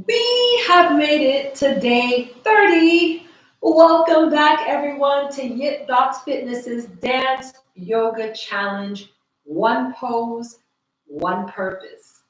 We have made it to day 30. Welcome back, everyone, to Yitdots Fitness's Dance Yoga Challenge. One pose, one purpose.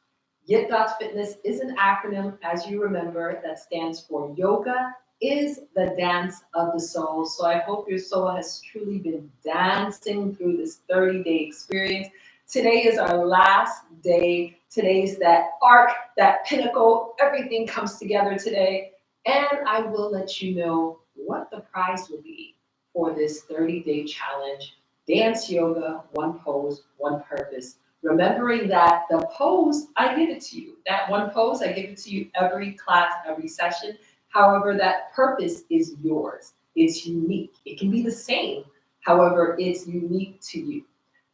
Yitdots Fitness is an acronym, as you remember, that stands for Yoga is the dance of the soul. So I hope your soul has truly been dancing through this 30-day experience. Today is our last day. Today's that arc, that pinnacle. Everything comes together today. And I will let you know what the prize will be for this 30-day challenge. Dance yoga, one pose, one purpose. Remembering that the pose, I give it to you. That one pose, I give it to you every class, every session. However, that purpose is yours. It's unique. It can be the same. However, it's unique to you.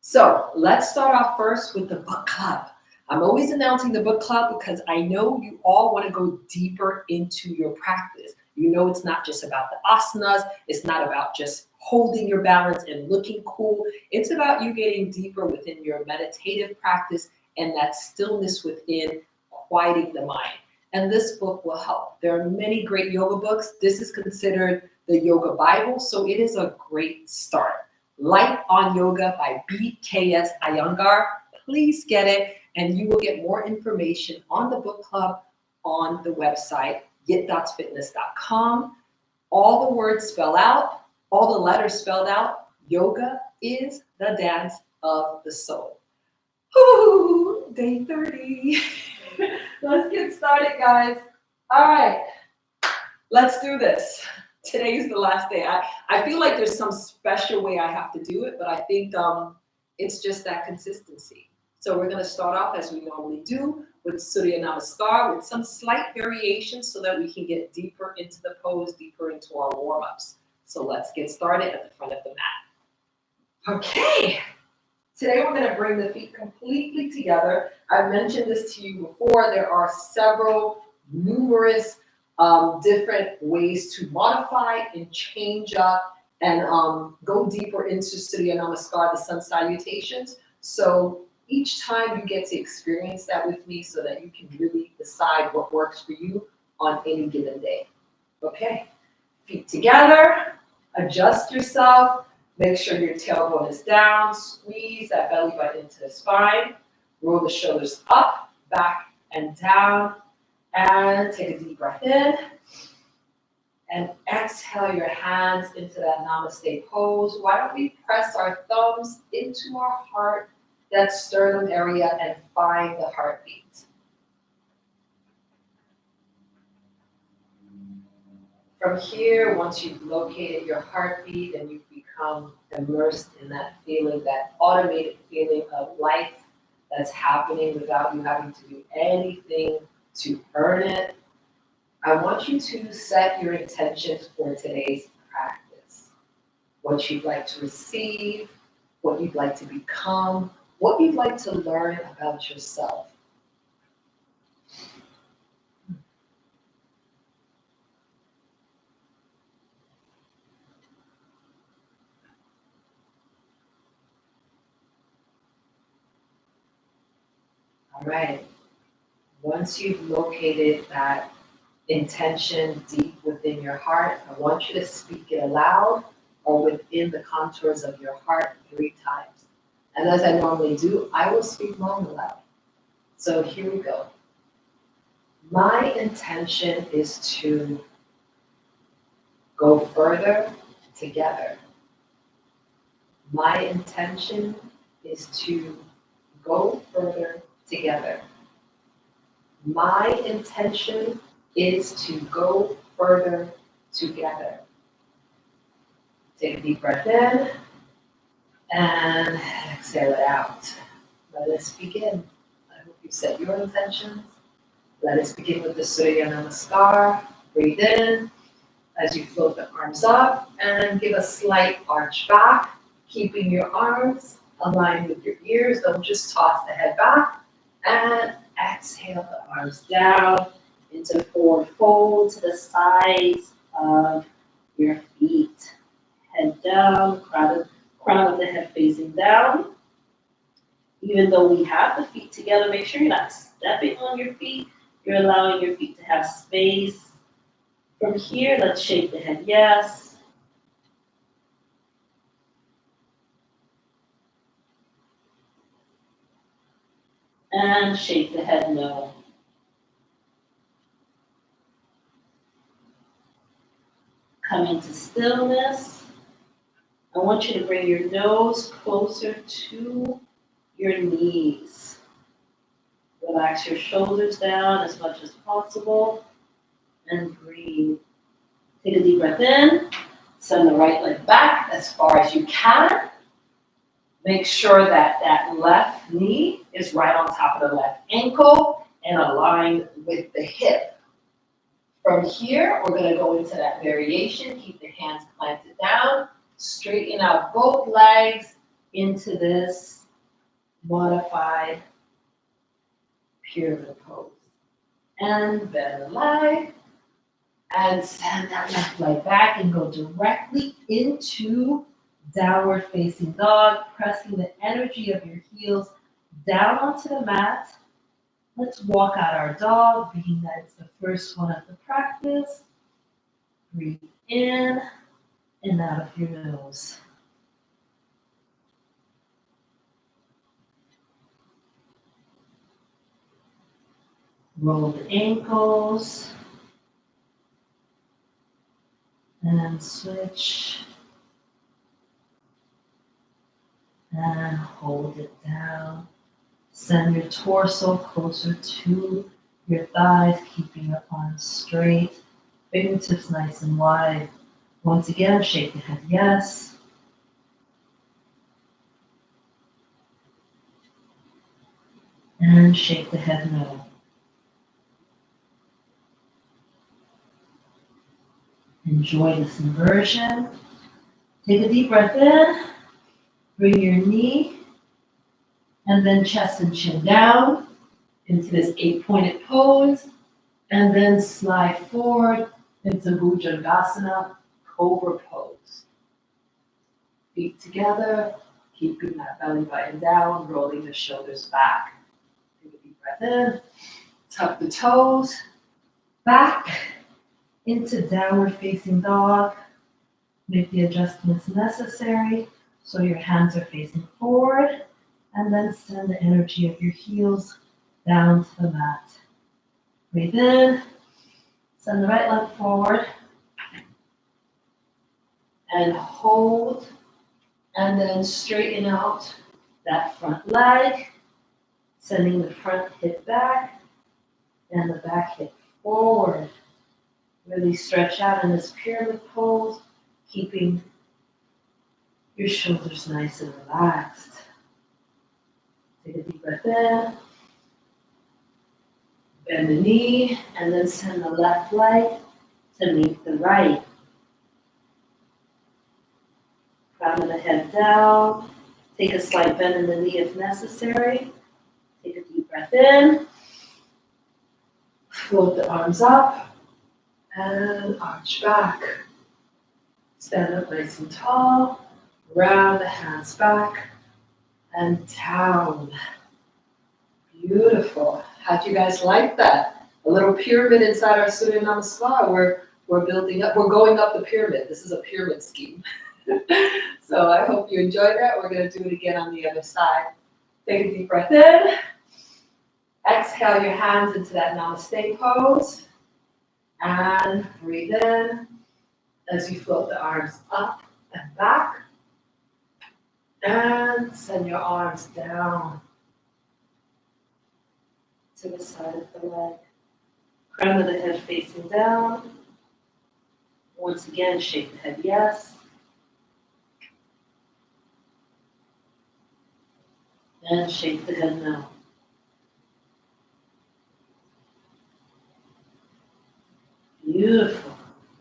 So let's start off first with the book club. I'm always announcing the book club because I know you all want to go deeper into your practice. You know it's not just about the asanas. It's not about just holding your balance and looking cool. It's about you getting deeper within your meditative practice and that stillness within, quieting the mind. And this book will help. There are many great yoga books. This is considered the Yoga Bible, so it is a great start. Light on Yoga by BKS Iyengar. Please get it, and you will get more information on the book club on the website, yitdotsfitness.com. All the words spelled out, all the letters spelled out. Yoga is the dance of the soul. Ooh, day 30. Let's get started, guys. All right, let's do this. Today is the last day. I feel like there's some special way I have to do it, but I think it's just that consistency. So we're going to start off as we normally do with Surya Namaskar with some slight variations so that we can get deeper into the pose, deeper into our warm-ups. So let's get started at the front of the mat. Okay. Today we're going to bring the feet completely together. I've mentioned this to you before. There are numerous different ways to modify and change up and go deeper into Surya Namaskar, the sun salutations. So each time you get to experience that with me so that you can really decide what works for you on any given day. Okay, feet together, adjust yourself. Make sure your tailbone is down, squeeze that belly button into the spine, roll the shoulders up, back, and down, and take a deep breath in, and exhale your hands into that Namaste pose. Why don't we press our thumbs into our heart, that sternum area, and find the heartbeat. From here, once you've located your heartbeat and you've become immersed in that feeling, that automated feeling of life that's happening without you having to do anything to earn it, I want you to set your intentions for today's practice. What you'd like to receive, what you'd like to become, what you'd like to learn about yourself. All right. Once you've located that intention deep within your heart, I want you to speak it aloud or within the contours of your heart 3 times. And as I normally do, I will speak mine aloud. So here we go. My intention is to go further together. My intention is to go further together. My intention is to go further together. Take a deep breath in and exhale it out. Let us begin. I hope you set your intentions. Let us begin with the Surya Namaskar. Breathe in as you float the arms up and give a slight arch back, keeping your arms aligned with your ears. Don't just toss the head back. And exhale the arms down into forward fold to the sides of your feet. Head down, crown of the head facing down. Even though we have the feet together, make sure you're not stepping on your feet. You're allowing your feet to have space. From here, let's shake the head yes. And shake the head no. Come into stillness. I want you to bring your nose closer to your knees. Relax your shoulders down as much as possible and breathe. Take a deep breath in. Send the right leg back as far as you can. Make sure that that left knee is right on top of the left ankle and aligned with the hip. From here, we're going to go into that variation. Keep the hands planted down. Straighten out both legs into this modified pyramid pose. And bend the leg. And send that left leg back and go directly into downward facing dog, pressing the energy of your heels down onto the mat. Let's walk out our dog, being that it's the first one of the practice. Breathe in and out of your nose. Roll the ankles. And switch. And hold it down. Send your torso closer to your thighs, keeping your arms straight. Fingertips nice and wide. Once again, shake the head yes. And shake the head no. Enjoy this inversion. Take a deep breath in. Bring your knee and then chest and chin down into this 8-pointed pose. And then slide forward into Bhujangasana, Cobra pose. Feet together, keeping that belly button down, rolling the shoulders back. Take a deep breath in. Tuck the toes back into downward facing dog. Make the adjustments necessary so your hands are facing forward, and then send the energy of your heels down to the mat. Breathe in, send the right leg forward, and hold, and then straighten out that front leg, sending the front hip back and the back hip forward. Really stretch out in this pyramid pose, keeping your shoulders nice and relaxed. Take a deep breath in. Bend the knee, and then send the left leg to meet the right. Crown of the head down. Take a slight bend in the knee if necessary. Take a deep breath in. Float the arms up and arch back. Stand up nice and tall. Round the hands back and down. Beautiful. How'd you guys like that? A little pyramid inside our Surya Namaskar. We're building up, we're going up the pyramid. This is a pyramid scheme. So I hope you enjoyed that. We're going to do it again on the other side. Take a deep breath in. Exhale your hands into that Namaste pose. And breathe in as you float the arms up and back. And send your arms down to the side of the leg. Crown of the head facing down. Once again, shake the head yes. And shake the head no. Beautiful.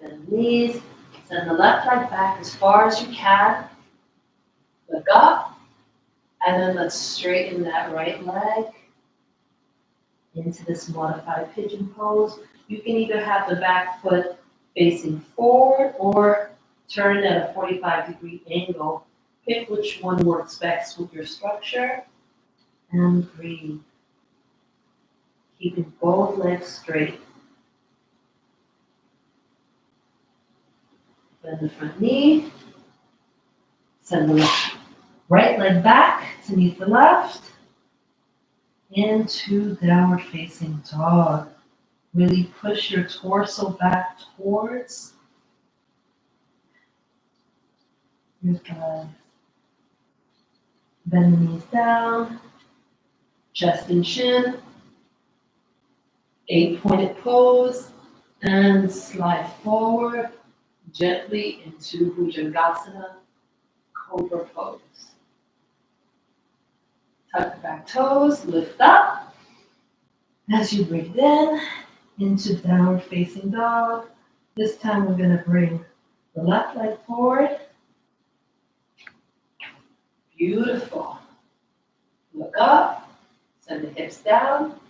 Bend the knees. Send the left leg back as far as you can. Look up, and then let's straighten that right leg into this modified pigeon pose. You can either have the back foot facing forward or turn at a 45-degree angle. Pick which one works best with your structure, and breathe. Keeping both legs straight. Bend the front knee. Send the right leg back to meet the left. Into downward facing dog. Really push your torso back towards your thighs. Bend the knees down, chest and chin, 8-pointed pose, and slide forward gently into Bhujangasana, cobra pose. Tuck the back toes, lift up. As you breathe in, into downward facing dog. This time we're going to bring the left leg forward. Beautiful. Look up, send the hips down,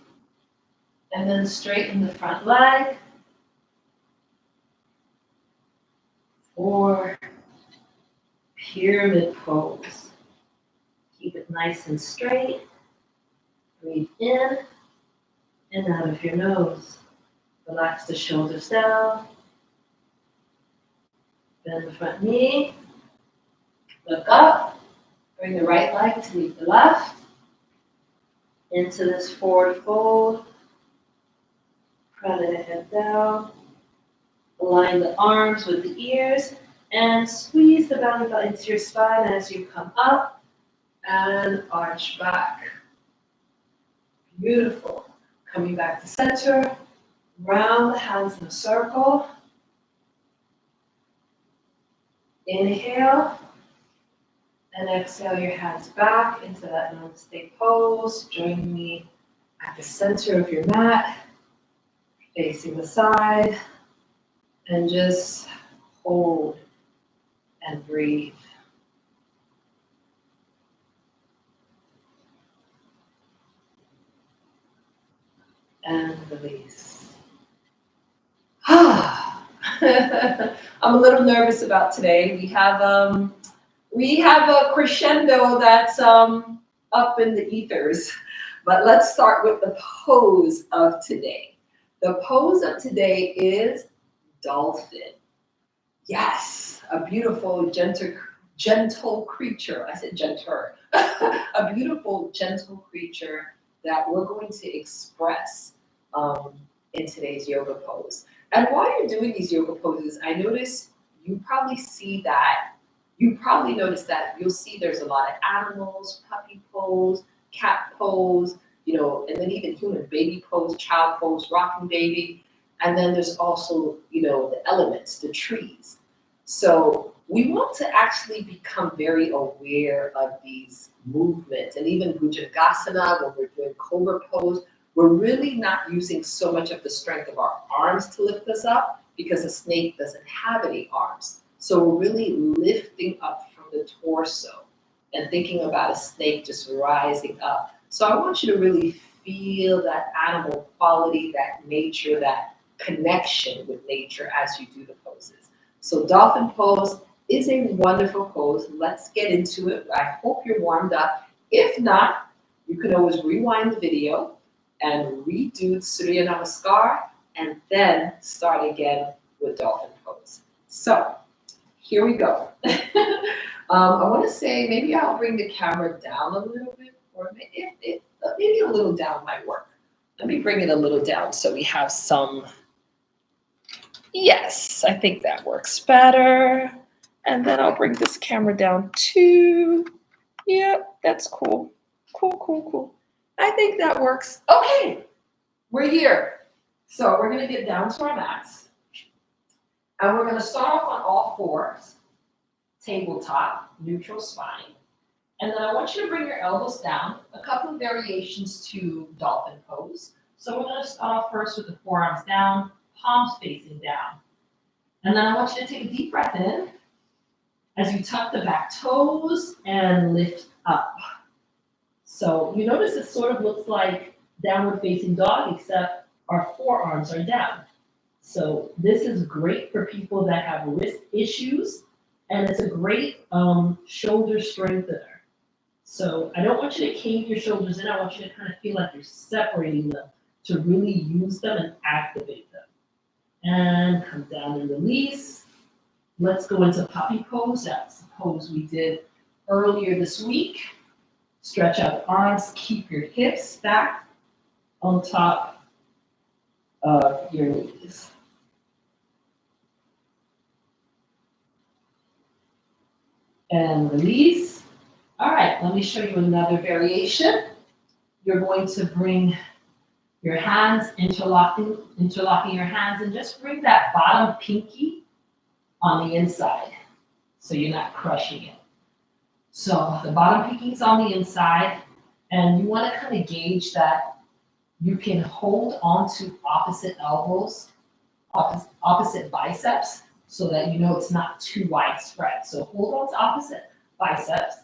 and then straighten the front leg. For pyramid pose. Keep it nice and straight. Breathe in and out of your nose. Relax the shoulders down. Bend the front knee. Look up. Bring the right leg to meet the left. Into this forward fold. Crown of the head down. Align the arms with the ears. And squeeze the belly button into your spine as you come up and arch back. Beautiful. Coming back to center. Round the hands in a circle. Inhale. And exhale your hands back into that namaste pose. Join me at the center of your mat, facing the side. And just hold and breathe. And release. I'm a little nervous about today. We have a crescendo that's up in the ethers, but let's start with the pose of today. The pose of today is Dolphin. Yes, a beautiful, gentle creature. I said genter. A beautiful, gentle creature that we're going to express in today's yoga pose. And while you're doing these yoga poses, I notice you probably notice that you'll see there's a lot of animals, puppy pose, cat pose, and then even human baby pose, child pose, rocking baby. And then there's also, the elements, the trees. So we want to actually become very aware of these movements. And even Bhujangasana, when we're doing cobra pose, we're really not using so much of the strength of our arms to lift us up because a snake doesn't have any arms. So we're really lifting up from the torso and thinking about a snake just rising up. So I want you to really feel that animal quality, that nature, that connection with nature as you do the poses. So dolphin pose is a wonderful pose. Let's get into it. I hope you're warmed up. If not, you can always rewind the video and redo the Surya Namaskar and then start again with dolphin pose. So here we go. I want to say maybe I'll bring the camera down a little bit, or maybe a little down might work. Let me bring it a little down so we have some. Yes, I think that works better. And then I'll bring this camera down too. Yep, that's cool. Cool. I think that works. Okay, we're here. So we're going to get down to our mats. And we're going to start off on all fours, tabletop, neutral spine. And then I want you to bring your elbows down, a couple of variations to dolphin pose. So we're going to start off first with the forearms down, palms facing down. And then I want you to take a deep breath in as you tuck the back toes and lift up. So you notice it sort of looks like downward facing dog, except our forearms are down. So this is great for people that have wrist issues, and it's a great shoulder strengthener. So I don't want you to cave your shoulders in. I want you to kind of feel like you're separating them to really use them and activate them. And come down and release. Let's go into puppy pose. That's the pose we did earlier this week. Stretch out the arms, keep your hips stacked on top of your knees. And release. All right, let me show you another variation. You're going to bring your hands, interlocking your hands, and just bring that bottom pinky on the inside so you're not crushing it. So the bottom pinky is on the inside, and you want to kind of gauge that you can hold onto opposite elbows, opposite biceps, so that you know it's not too widespread. So hold on to opposite biceps,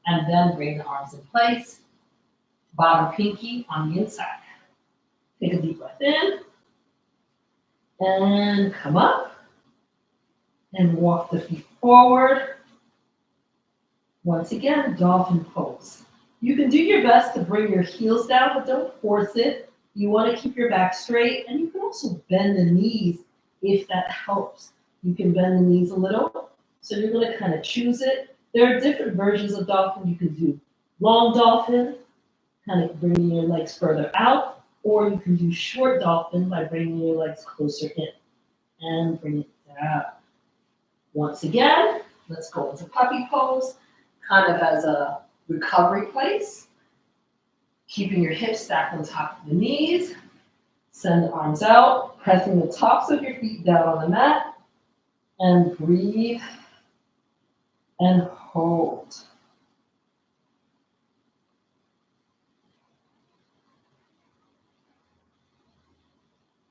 and then bring the arms in place. Bottom pinky on the inside. Take a deep breath in, and come up, and walk the feet forward. Once again, dolphin pose. You can do your best to bring your heels down, but don't force it. You want to keep your back straight, and you can also bend the knees if that helps. You can bend the knees a little, so you're going to kind of choose it. There are different versions of dolphin. You can do long dolphin, kind of bringing your legs further out, or you can do short dolphin by bringing your legs closer in and bring it down. Once again, let's go into puppy pose, kind of as a recovery place. Keeping your hips stacked on top of the knees. Send the arms out, pressing the tops of your feet down on the mat, and breathe and hold.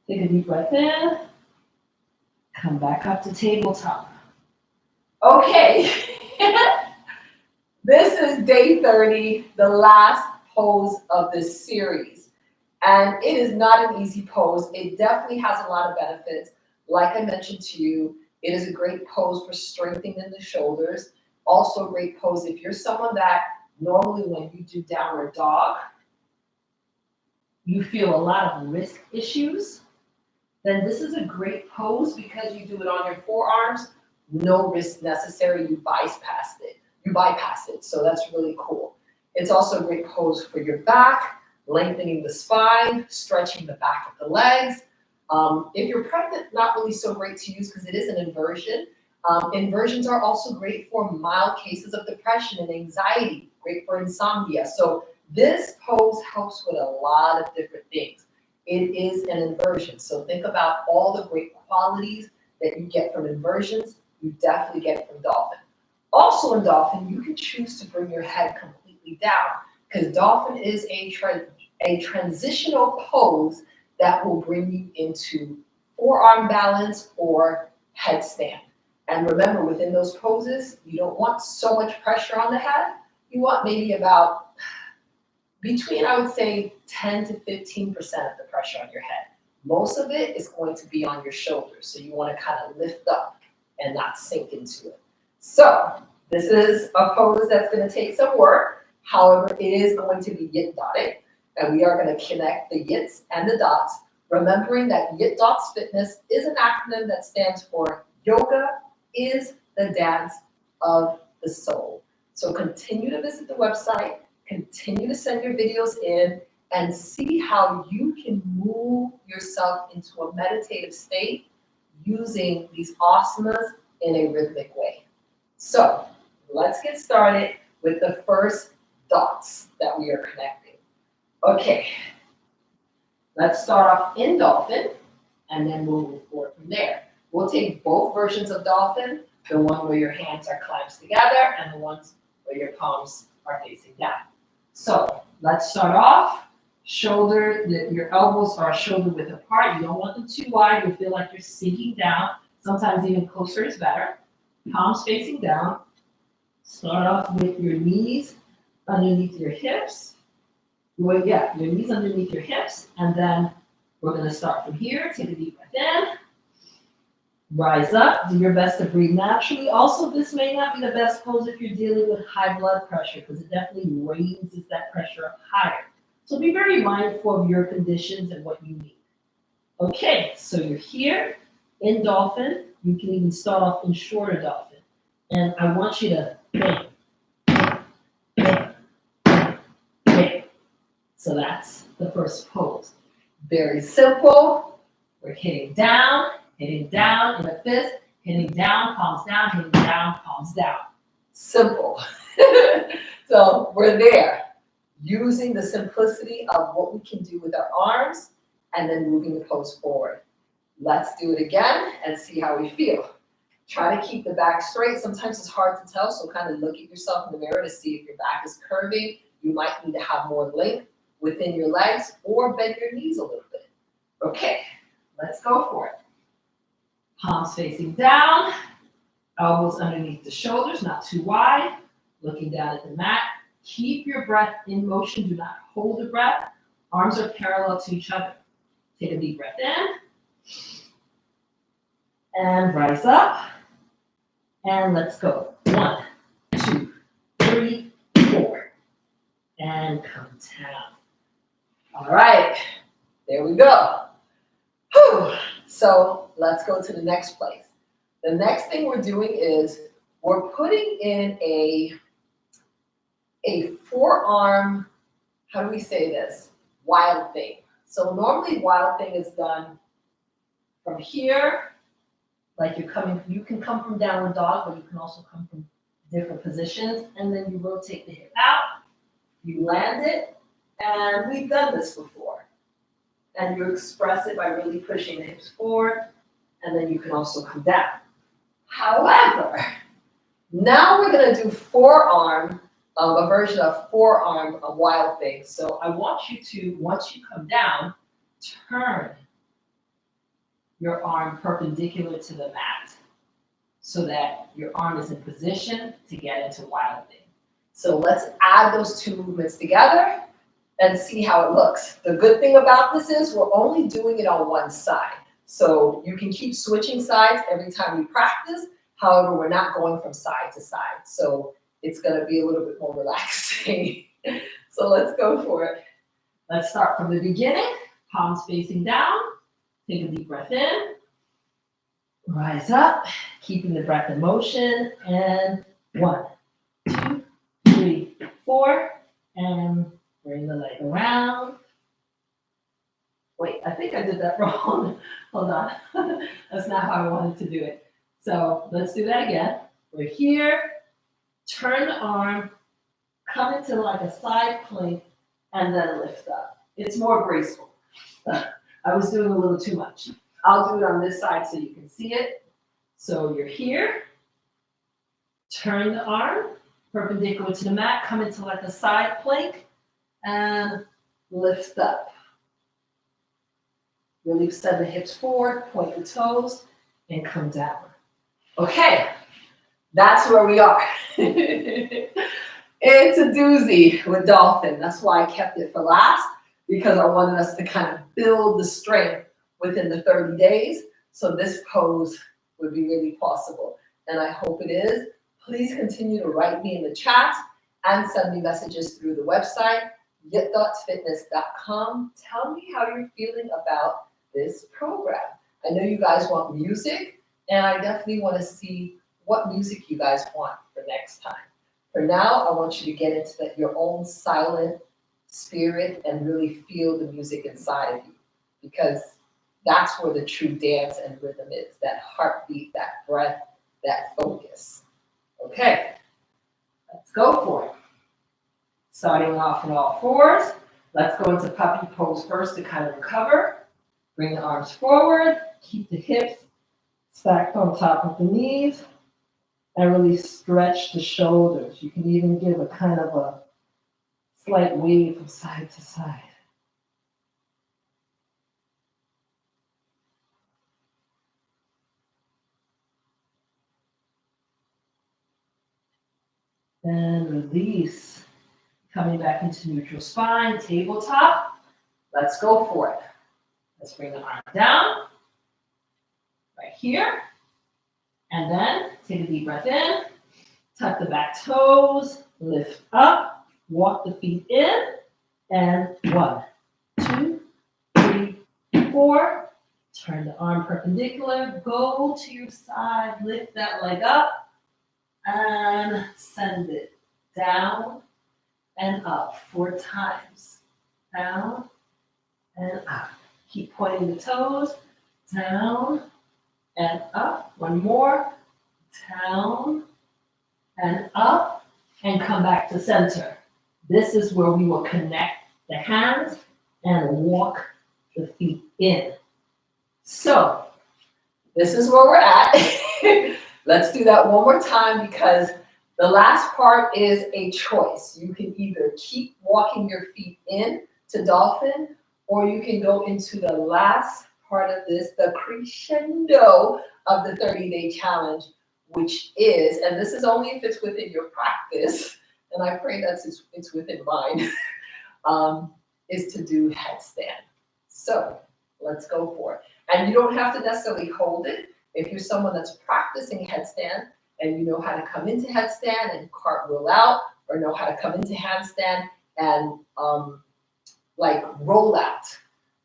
Take a deep breath in. Come back up to tabletop. Okay. This is day 30, the last pose of this series. And it is not an easy pose. It definitely has a lot of benefits. Like I mentioned to you, it is a great pose for strengthening the shoulders. Also a great pose if you're someone that normally when you do downward dog, you feel a lot of wrist issues, then this is a great pose because you do it on your forearms, no wrist necessary, you bypass it. So that's really cool. It's also a great pose for your back, lengthening the spine, stretching the back of the legs. If you're pregnant, not really so great to use because it is an inversion. Inversions are also great for mild cases of depression and anxiety, great for insomnia. So this pose helps with a lot of different things. It is an inversion. So think about all the great qualities that you get from inversions. You definitely get it from dolphin. Also in dolphin, you can choose to bring your head completely down because dolphin is a transitional pose that will bring you into forearm balance or headstand. And remember, within those poses, you don't want so much pressure on the head. You want maybe about between, I would say, 10 to 15% of the pressure on your head. Most of it is going to be on your shoulders. So you want to kind of lift up and not sink into it. So this is a pose that's going to take some work. However, it is going to be Yitdotic, and we are going to connect the Yits and the dots, remembering that Yitdots Fitness is an acronym that stands for Yoga is the Dance of the Soul. So continue to visit the website, continue to send your videos in, and see how you can move yourself into a meditative state using these asanas in a rhythmic way. So let's get started with the first dots that we are connecting. Okay, let's start off in dolphin, and then we'll move forward from there. We'll take both versions of dolphin, the one where your hands are clasped together and the ones where your palms are facing down. So let's start off. Your elbows are shoulder width apart. You don't want them too wide. You'll feel like you're sinking down. Sometimes even closer is better. Palms facing down. Start off with your knees underneath your hips. Your knees underneath your hips. And then we're going to start from here. Take a deep breath in. Rise up. Do your best to breathe naturally. Also, this may not be the best pose if you're dealing with high blood pressure because it definitely raises that pressure up higher. So be very mindful of your conditions and what you need. Okay, so you're here in Dolphin. You can even start off in shorter Dolphin. And I want you to bang. So that's the first pose. Very simple. We're hitting down in a fist, hitting down, palms down, hitting down, palms down. Simple. So we're there, using the simplicity of what we can do with our arms and then moving the pose forward. Let's do it again and see how we feel. Try to keep the back straight. Sometimes it's hard to tell, so kind of look at yourself in the mirror to see if your back is curving. You might need to have more length within your legs or bend your knees a little bit. Okay, let's go for it. Palms facing down, elbows underneath the shoulders, not too wide. Looking down at the mat. Keep your breath in motion. Do not hold the breath. Arms are parallel to each other. Take a deep breath in. And rise up. And let's go. 1, 2, 3, 4. And come down. All right. There we go. Whew. So let's go to the next place. The next thing we're doing is we're putting in a forearm, how do we say this? Wild thing. So normally wild thing is done from here, like you can come from downward dog, but you can also come from different positions, and then you rotate the hip out, you land it, and we've done this before. And you express it by really pushing the hips forward, and then you can also come down. However, now we're gonna do forearm, a version of forearm, a wild thing. So I want you to, once you come down, turn your arm perpendicular to the mat so that your arm is in position to get into wild thing. So let's add those two movements together and see how it looks. The good thing about this is we're only doing it on one side. So you can keep switching sides every time we practice. However, we're not going from side to side. So it's gonna be a little bit more relaxing. So let's go for it. Let's start from the beginning. Palms facing down. Take a deep breath in. Rise up, keeping the breath in motion. And 1, 2, 3, 4. And bring the leg around. Wait, I think I did that wrong. Hold on. That's not how I wanted to do it. So let's do that again. We're here. Turn the arm, come into like a side plank, and then lift up. It's more graceful. I was doing a little too much. I'll do it on this side so you can see it. So you're here. Turn the arm perpendicular to the mat, come into like a side plank, and lift up. Really send the hips forward, point the toes, and come down. Okay, that's where we are. It's a doozy with Dolphin. That's why I kept it for last, because I wanted us to kind of build the strength within the 30 days. So this pose would be really possible. And I hope it is. Please continue to write me in the chat and send me messages through the website, yitdotsfitness.com. Tell me how you're feeling about this program. I know you guys want music, and I definitely want to see what music you guys want for next time. For now, I want you to get into your own silent spirit and really feel the music inside of you, because that's where the true dance and rhythm is, that heartbeat, that breath, that focus. Okay, let's go for it. Starting off in all fours, let's go into puppy pose first to kind of recover. Bring the arms forward, keep the hips stacked on top of the knees, and really stretch the shoulders. You can even give a kind of a slight wave from side to side. And release. Coming back into neutral spine, tabletop. Let's go for it. Let's bring the arm down, right here. And then take a deep breath in, tuck the back toes, lift up, walk the feet in, And 1, 2, 3, 4. Turn the arm perpendicular. Go to your side. Lift that leg up and send it down and up 4 times. Down and up. Keep pointing the toes. Down and up. 1 more. Down and up. And come back to center. This is where we will connect the hands and walk the feet in. So, this is where we're at. Let's do that one more time because the last part is a choice. You can either keep walking your feet in to dolphin, or you can go into the last part of this, the crescendo of the 30-day challenge, which is, and this is only if it's within your practice, and I pray that it's within mine, is to do headstand. So let's go for it. And you don't have to necessarily hold it. If you're someone that's practicing headstand and you know how to come into headstand and cartwheel out, or know how to come into handstand and like roll out,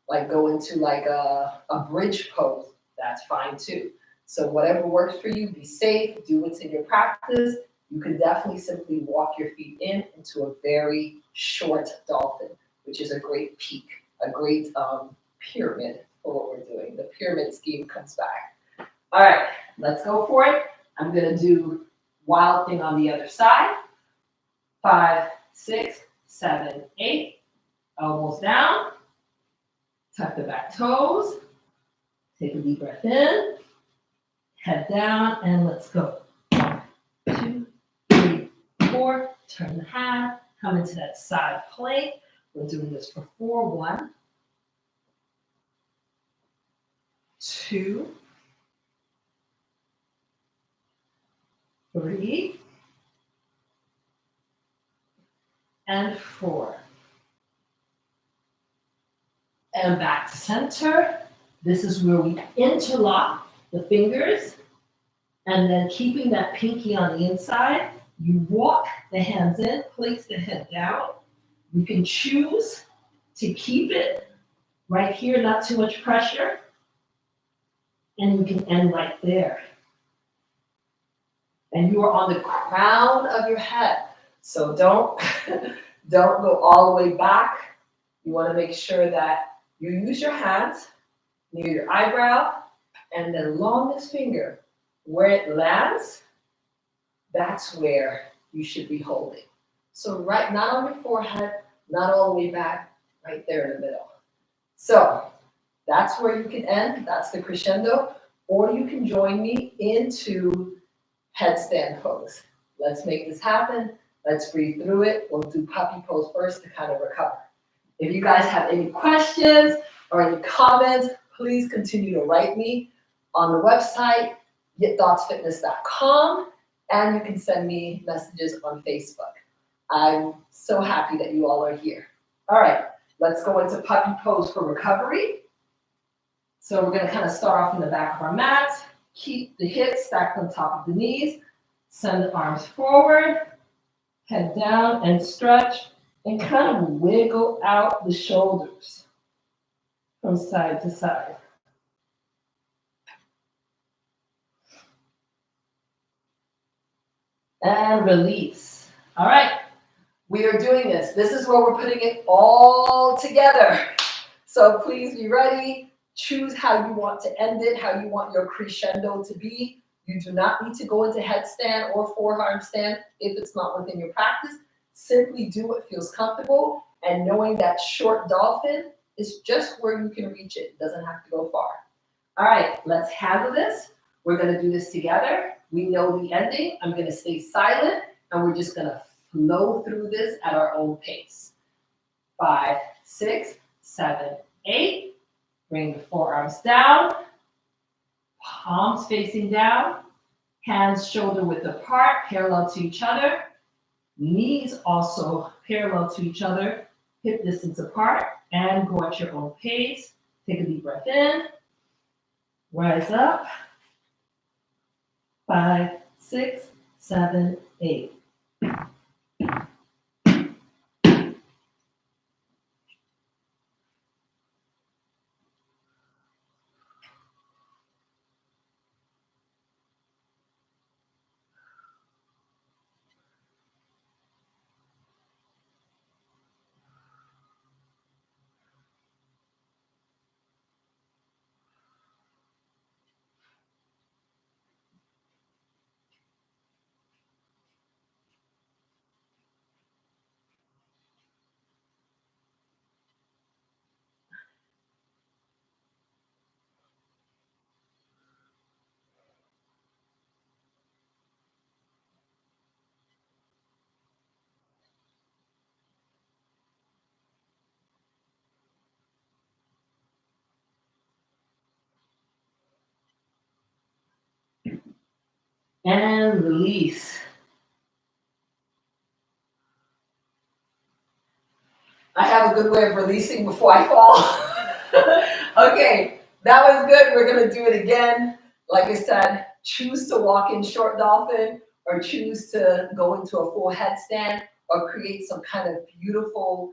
like go into like a bridge pose, that's fine too. So whatever works for you, be safe, do what's in your practice. You can definitely simply walk your feet into a very short dolphin, which is a great peak, a great pyramid for what we're doing. The pyramid scheme comes back. All right, let's go for it. I'm gonna do wild thing on the other side. 5, 6, 7, 8. Elbows down. Tuck the back toes. Take a deep breath in. Head down and let's go. 1, 2, 3, 4. Turn the hand. Come into that side plank. We're doing this for 4. 1, 2, 3, and 4. And back to center. This is where we interlock the fingers, and then keeping that pinky on the inside, you walk the hands in, place the head down. You can choose to keep it right here, not too much pressure, and you can end right there. And you are on the crown of your head. So don't go all the way back. You want to make sure that you use your hands near your eyebrow, and the longest finger, where it lands, that's where you should be holding. So right, not on your forehead, not all the way back, right there in the middle. So that's where you can end, that's the crescendo, or you can join me into headstand pose. Let's make this happen. Let's breathe through it. We'll do puppy pose first to kind of recover. If you guys have any questions or any comments, please continue to write me on the website, yitdotsfitness.com, and you can send me messages on Facebook. I'm so happy that you all are here. All right, let's go into puppy pose for recovery. So we're going to kind of start off in the back of our mat. Keep the hips stacked on top of the knees. Send the arms forward, head down and stretch, and kind of wiggle out the shoulders from side to side. And release. All right, we are doing this. This is where we're putting it all together. So please be ready. Choose how you want to end it, how you want your crescendo to be. You do not need to go into headstand or forearm stand if it's not within your practice. Simply do what feels comfortable, and knowing that short dolphin is just where you can reach it. It doesn't have to go far. All right, let's handle this. We're going to do this together. We know the ending. I'm going to stay silent, and we're just going to flow through this at our own pace. 5, 6, 7, 8. Bring the forearms down, palms facing down, hands shoulder width apart, parallel to each other. Knees also parallel to each other, hip distance apart, and go at your own pace. Take a deep breath in, rise up. 5, 6, 7, 8. And release. I have a good way of releasing before I fall. Okay, that was good. We're gonna do it again. Like I said, choose to walk in short dolphin, or choose to go into a full headstand, or create some kind of beautiful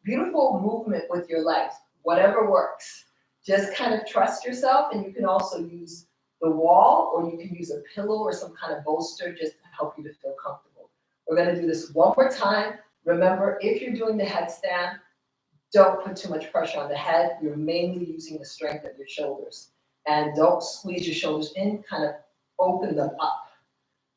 movement with your legs. Whatever works. Just kind of trust yourself, and you can also use the wall, or you can use a pillow or some kind of bolster just to help you to feel comfortable. We're gonna do this one more time. Remember, if you're doing the headstand, don't put too much pressure on the head. You're mainly using the strength of your shoulders. And don't squeeze your shoulders in, kind of open them up.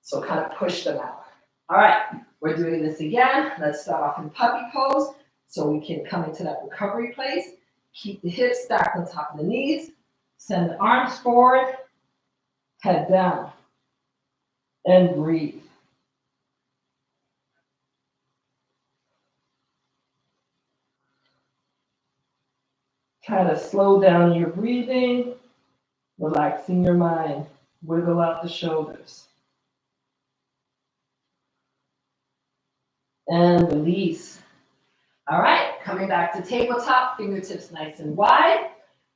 So kind of push them out. All right, we're doing this again. Let's start off in puppy pose so we can come into that recovery place. Keep the hips stacked on top of the knees. Send the arms forward, head down, and breathe. Kind of slow down your breathing, relaxing your mind. Wiggle out the shoulders. And release. All right, coming back to tabletop, fingertips nice and wide.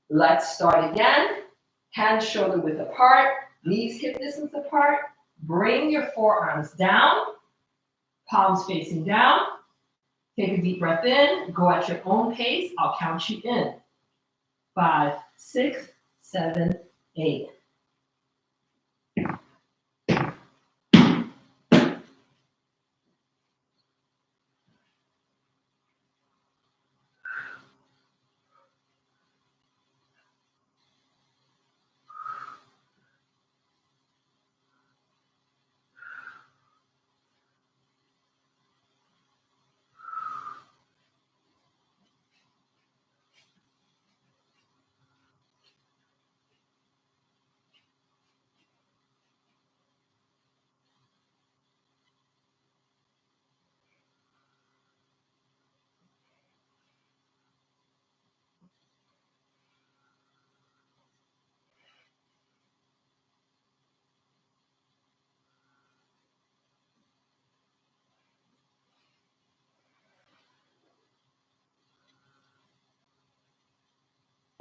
Let's start again. Hands shoulder width apart, knees hip distance apart. Bring your forearms down, palms facing down. Take a deep breath in, go at your own pace. I'll count you in. 5, 6, 7, 8.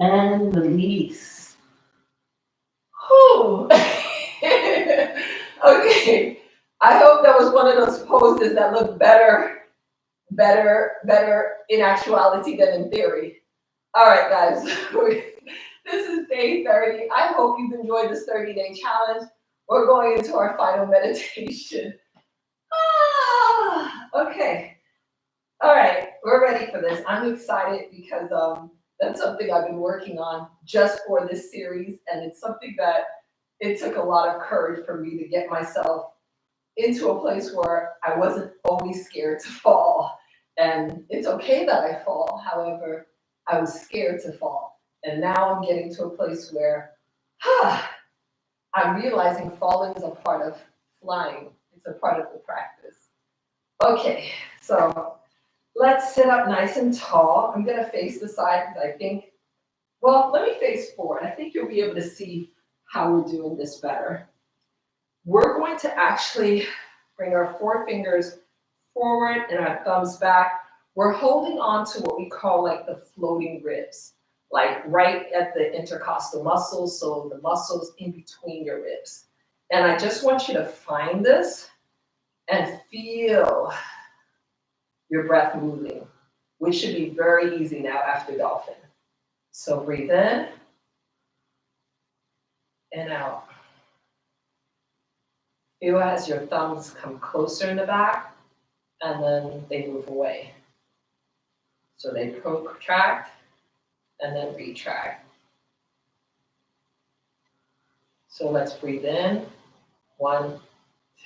And release. Whew. Okay, I hope that was one of those poses that look better in actuality than in theory. All right, guys, this is day 30. I hope you've enjoyed this 30-day challenge. We're going into our final meditation. Okay. All right, we're ready for this. I'm excited because that's something I've been working on just for this series, and it's something that it took a lot of courage for me to get myself into a place where I wasn't always scared to fall. And it's okay that I fall. However, I was scared to fall. And now I'm getting to a place where I'm realizing falling is a part of flying. It's a part of the practice. Okay, so let's sit up nice and tall. I'm gonna face the side because I think, well, let me face forward. I think you'll be able to see how we're doing this better. We're going to actually bring our forefingers forward and our thumbs back. We're holding on to what we call like the floating ribs, like right at the intercostal muscles, so the muscles in between your ribs. And I just want you to find this and feel your breath moving, which should be very easy now after dolphin. So breathe in and out. Feel as your thumbs come closer in the back and then they move away. So they protract and then retract. So let's breathe in. 1,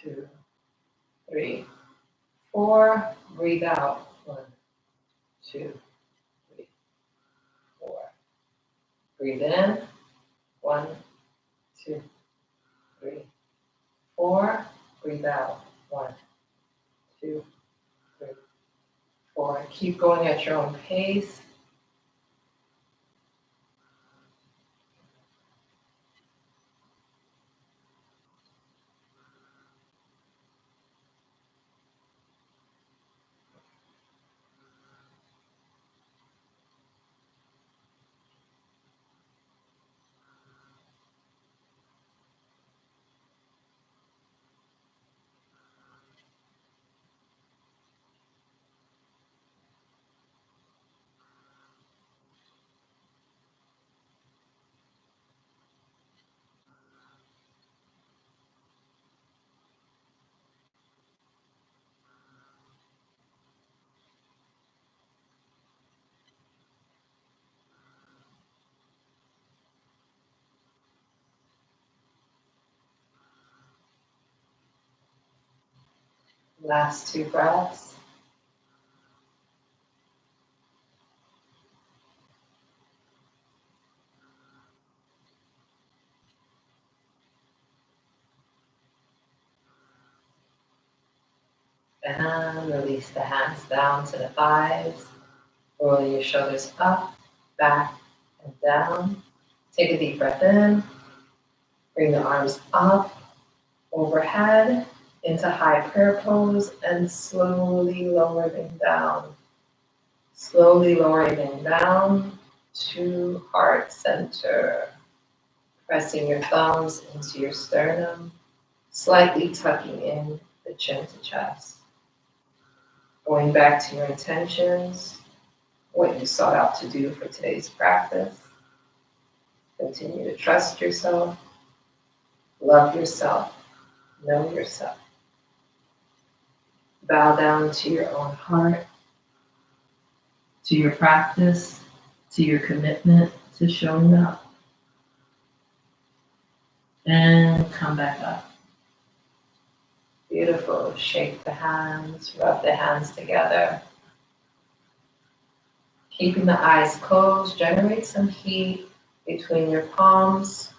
2, 3, 4. Breathe out. 1, 2, 3, 4. Breathe in. 1, 2, 3, 4. Breathe out. 1, 2, 3, 4. Keep going at your own pace. Last 2 breaths. And release the hands down to the thighs. Roll your shoulders up, back, and down. Take a deep breath in. Bring the arms up, overhead, into high prayer pose, and slowly lower them down. Slowly lowering them down to heart center. Pressing your thumbs into your sternum, slightly tucking in the chin to chest. Going back to your intentions, what you sought out to do for today's practice. Continue to trust yourself, love yourself, know yourself. Bow down to your own heart, to your practice, to your commitment to showing up. And come back up. Beautiful. Shake the hands, rub the hands together. Keeping the eyes closed, generate some heat between your palms.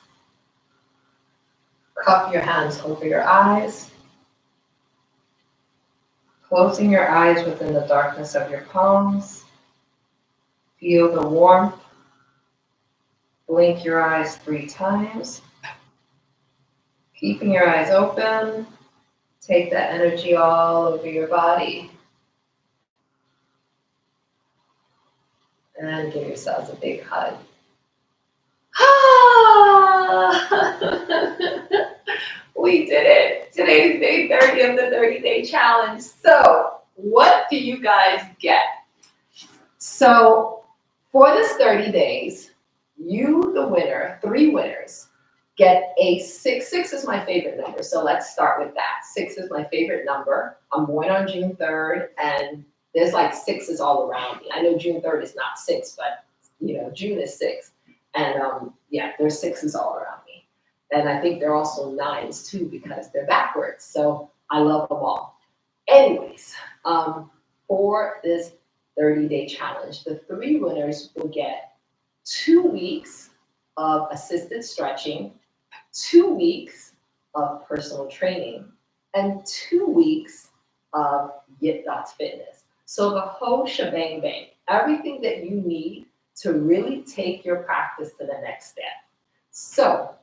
Cup your hands over your eyes. Closing your eyes within the darkness of your palms. Feel the warmth. Blink your eyes 3 times. Keeping your eyes open, take that energy all over your body. And give yourselves a big hug. We did it. Today's day 30 of the 30-day challenge. So, what do you guys get? So, for this 30 days, you, the winner, 3 winners, get a 6. 6 is my favorite number, so let's start with that. 6 is my favorite number. I'm born on June 3rd, and there's like 6s all around me. I know June 3rd is not 6, but June is 6. And yeah, there's 6s all around me. And I think there are also 9s too, because they're backwards. So I love them all. Anyways, for this 30-day challenge, the 3 winners will get 2 weeks of assisted stretching, 2 weeks of personal training, and 2 weeks of Yitdots fitness. So the whole shebang bang, everything that you need to really take your practice to the next step. So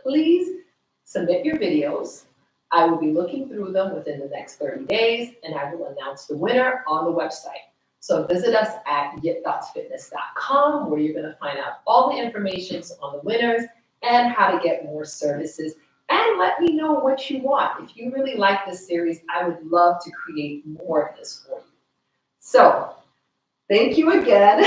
please submit your videos. I will be looking through them within the next 30 days, and I will announce the winner on the website. So visit us at yitdotsfitness.com, where you're going to find out all the information on the winners and how to get more services. And let me know what you want. If you really like this series, I would love to create more of this for you. So thank you again.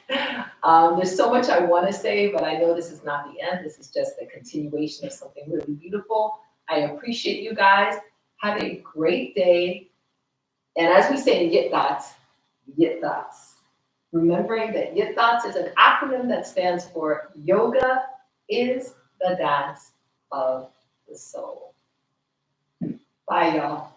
There's so much I want to say, but I know this is not the end. This is just the continuation of something really beautiful. I appreciate you guys. Have a great day. And as we say in Yitdots, Yitdots. Remembering that Yitdots is an acronym that stands for Yoga is the Dance of the Soul. Bye, y'all.